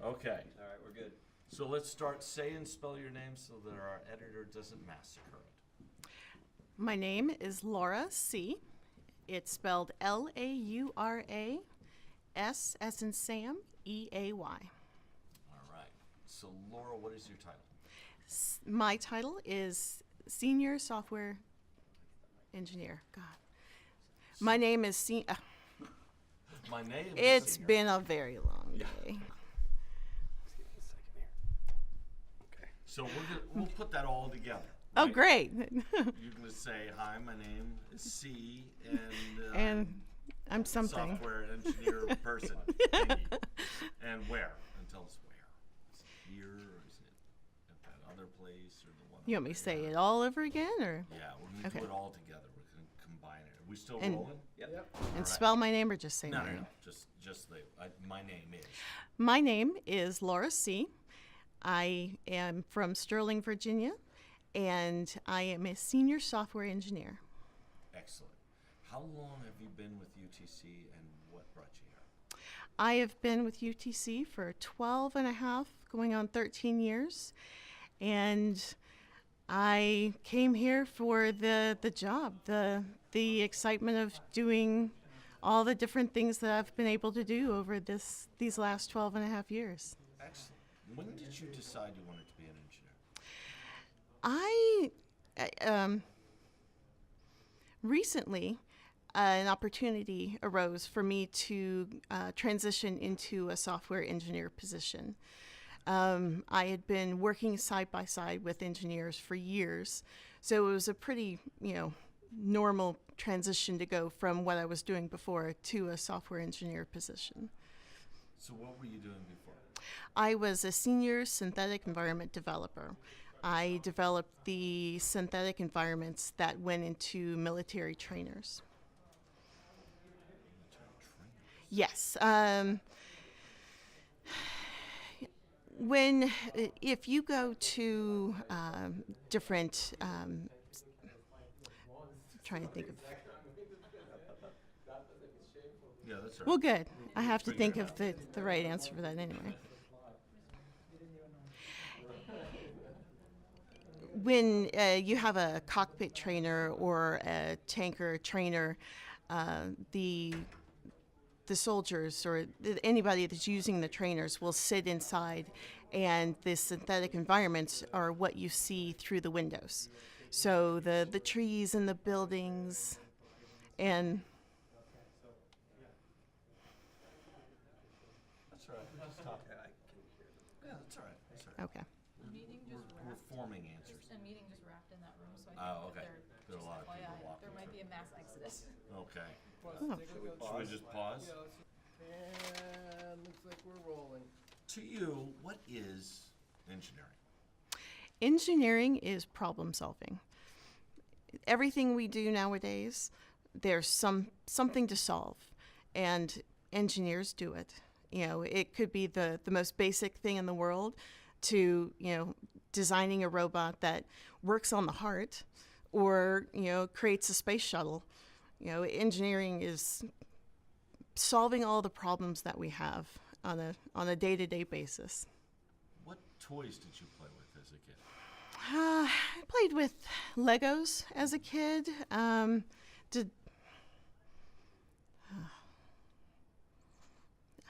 Okay. All right, we're good. So let's start. Say and spell your name so that our editor doesn't massacre it. My name is Laura C. It's spelled Laura, S as in Sam, EAY. All right. So Laura, what is your title? My title is Senior Software Engineer. God. My name is My name is It's Senior. been a very long day. So we'll put that all together. Oh, right? great. You're going to say, hi, my name is C, and, And I'm something. software engineer person. thingy. And where? And tell us where. Is it here, or is it at that other place, or the one You want me to say it all over again, or Yeah, we're going to Okay. do it all together. We're going to combine it. Are we still And- rolling? Yep. and right. spell my name or just say No, my no, name? no. Just my name is. My name is Laura C. I am from Sterling, Virginia, and I am a senior software engineer. Excellent. How long have you been with UTC, and what brought you here? I have been with UTC for 12 and a half, going on 13 years, and I came here for the job, the excitement of doing all the different things that I've been able to do over these last 12 and a half years. Excellent. When did you decide you wanted to be an engineer? Recently, an opportunity arose for me to transition into a software engineer position. I had been working side by side with engineers for years, so it was a pretty, normal transition to go from what I was doing before to a software engineer position. So what were you doing before? I was a senior synthetic environment developer. I developed the synthetic environments that went into military trainers. Yes. If you go to different, trying to think of. Yeah, that's right. Well, good. I have to think of the right answer for that anyway. When you have a cockpit trainer or a tanker trainer, the soldiers or anybody that's using the trainers will sit inside, and the synthetic environments are what you see through the windows. So the trees and the buildings, and That's all right. We're just talking. Yeah, that's all right. That's all right. okay. Meeting just We're wrapped. forming answers. A meeting just wrapped in that room, so I think Oh, okay. that There are a lot of FYI, people walking there might through. be a mass exodus. Okay. Oh. Should we just pause? And looks like we're rolling. To you, what is engineering? Engineering is problem solving. Everything we do nowadays, there's something to solve, and engineers do it. It could be the most basic thing in the world to, designing a robot that works on the heart, or, creates a space shuttle. Engineering is solving all the problems that we have on a day-to-day basis. What toys did you play with as a kid? I played with Legos as a kid.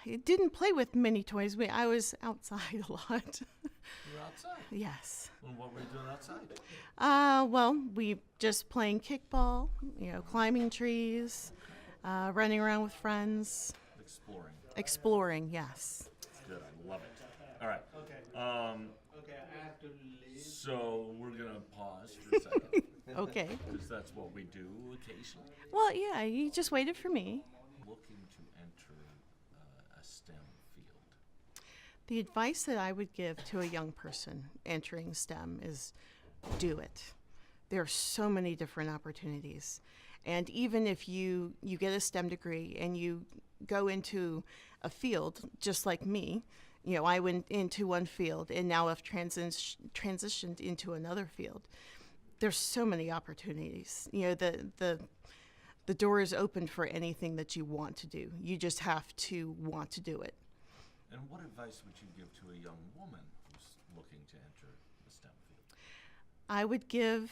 I didn't play with many toys. I was outside a lot. You were outside. Yes. And what were you doing outside? Well, we just playing kickball, climbing trees, running around with friends, Exploring. exploring. Yes. Good. I love it. All right. Okay, I have to leave. So we're gonna pause for a second Okay. because that's what we do occasionally. Well, yeah. You just waited for me. Looking to enter a STEM field. The advice that I would give to a young person entering STEM is do it. There are so many different opportunities. And even if you get a STEM degree and you go into a field just like me, I went into one field and now I've transitioned into another field. There's so many opportunities. The door is open for anything that you want to do. You just have to want to do it. And what advice would you give to a young woman who's looking to enter the STEM field? I would give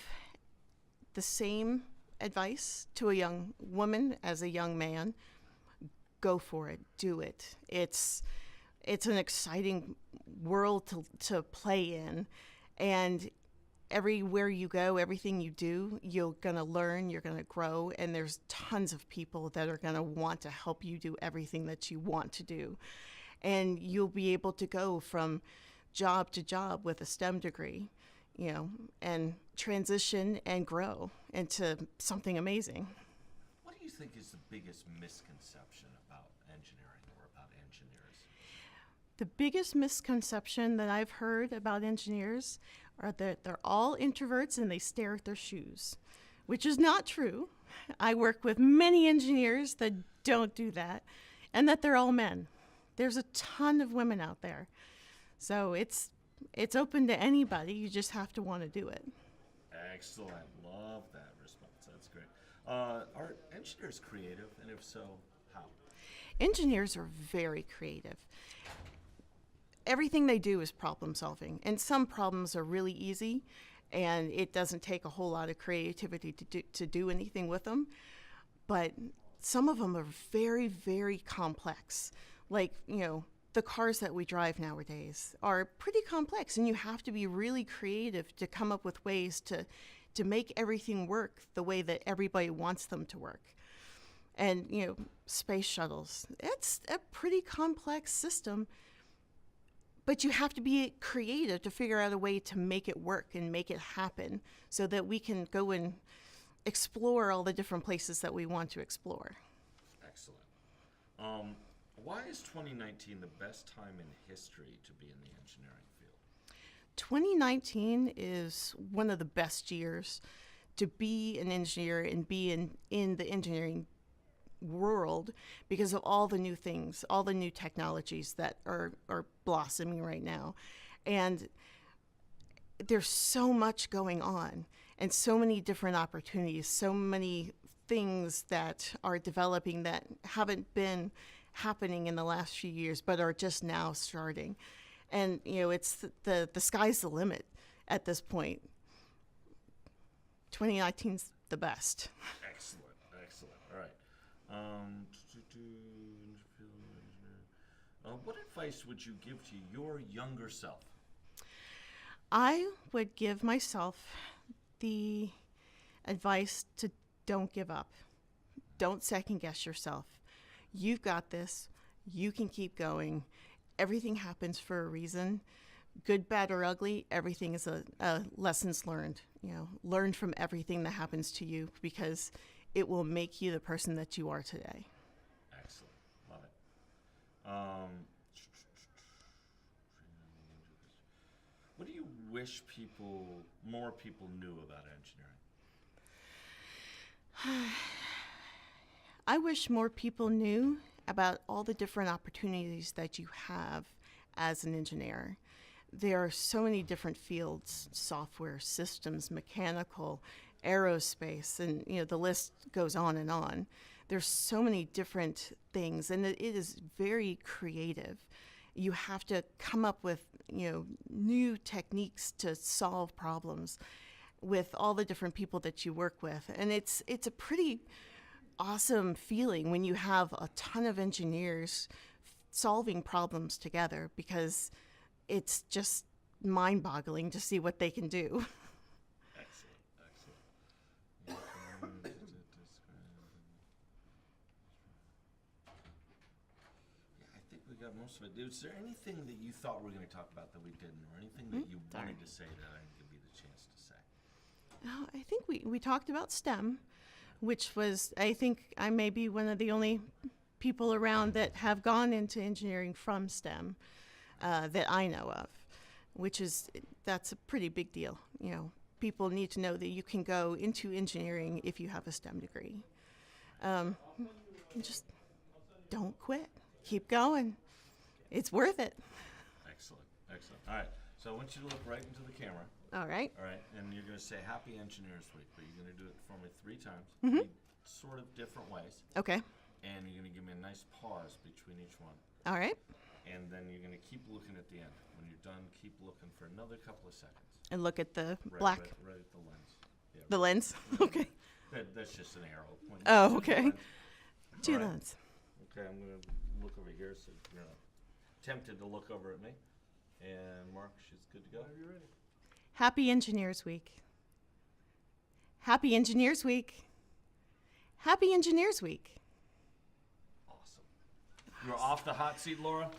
the same advice to a young woman as a young man. Go for it. Do it. It's an exciting world to play in, and everywhere you go, everything you do, you're going to learn, you're going to grow, and there's tons of people that are going to want to help you do everything that you want to do. And you'll be able to go from job to job with a STEM degree, and transition and grow into something amazing. What do you think is the biggest misconception about engineering or about engineers? The biggest misconception that I've heard about engineers are that they're all introverts and they stare at their shoes, which is not true. I work with many engineers that don't do that, and that they're all men. There's a ton of women out there. So it's open to anybody. You just have to want to do it. Excellent. Love that response. That's great. Are engineers creative? And if so, how? Engineers are very creative. Everything they do is problem solving, and some problems are really easy, and it doesn't take a whole lot of creativity to do anything with them. But some of them are very, very complex. Like, the cars that we drive nowadays are pretty complex, and you have to be really creative to come up with ways to make everything work the way that everybody wants them to work. And, space shuttles, it's a pretty complex system, but you have to be creative to figure out a way to make it work and make it happen so that we can go and explore all the different places that we want to explore. Excellent. Why is 2019 the best time in history to be in the engineering field? 2019 is one of the best years to be an engineer and be in the engineering world because of all the new things, all the new technologies that are blossoming right now. And there's so much going on and so many different opportunities, so many things that are developing that haven't been happening in the last few years but are just now starting. And it's the sky's the limit at this point. 2019's the best. Excellent. All right. What advice would you give to your younger self? I would give myself the advice to don't give up. Don't second guess yourself. You've got this. You can keep going. Everything happens for a reason. Good, bad, or ugly, everything is a lessons learned. Learn from everything that happens to you because it will make you the person that you are today. Excellent. Love it. What do you wish more people knew about engineering? I wish more people knew about all the different opportunities that you have as an engineer. There are so many different fields: software, systems, mechanical, aerospace, and the list goes on and on. There's so many different things, and it is very creative. You have to come up with new techniques to solve problems with all the different people that you work with, and it's a pretty awesome feeling when you have a ton of engineers solving problems together, because it's just mind-boggling to see what they can do. Excellent. I think we got most of it. Is there anything that you thought we were going to talk about that we didn't, or anything that you wanted to say that I didn't give you the chance to say? I think we talked about STEM, which was, I think I may be one of the only people around that have gone into engineering from STEM that I know of, that's a pretty big deal. People need to know that you can go into engineering if you have a STEM degree. Just don't quit. Keep going. It's worth it. Excellent. All right, so I want you to look right into the camera. All right. And you're going to say Happy Engineers Week, but you're going to do it for me 3 times, Mm-hmm. 3 sort of different ways. Okay. And you're going to give me a nice pause between each one. All right. And then you're going to keep looking at the end. When you're done, keep looking for another couple of seconds. And look at the Right, black, right at the lens. Yeah, the lens. Okay. that's just an arrow pointing Oh, to the okay. lens. Two All right. lens. Okay, I'm going to look over here so you're not tempted to look over at me. And Mark, she's good to go. Whenever you're ready. Happy Engineers Week. Happy Engineers Week. Happy Engineers Week. Awesome. You're off the hot seat, Laura?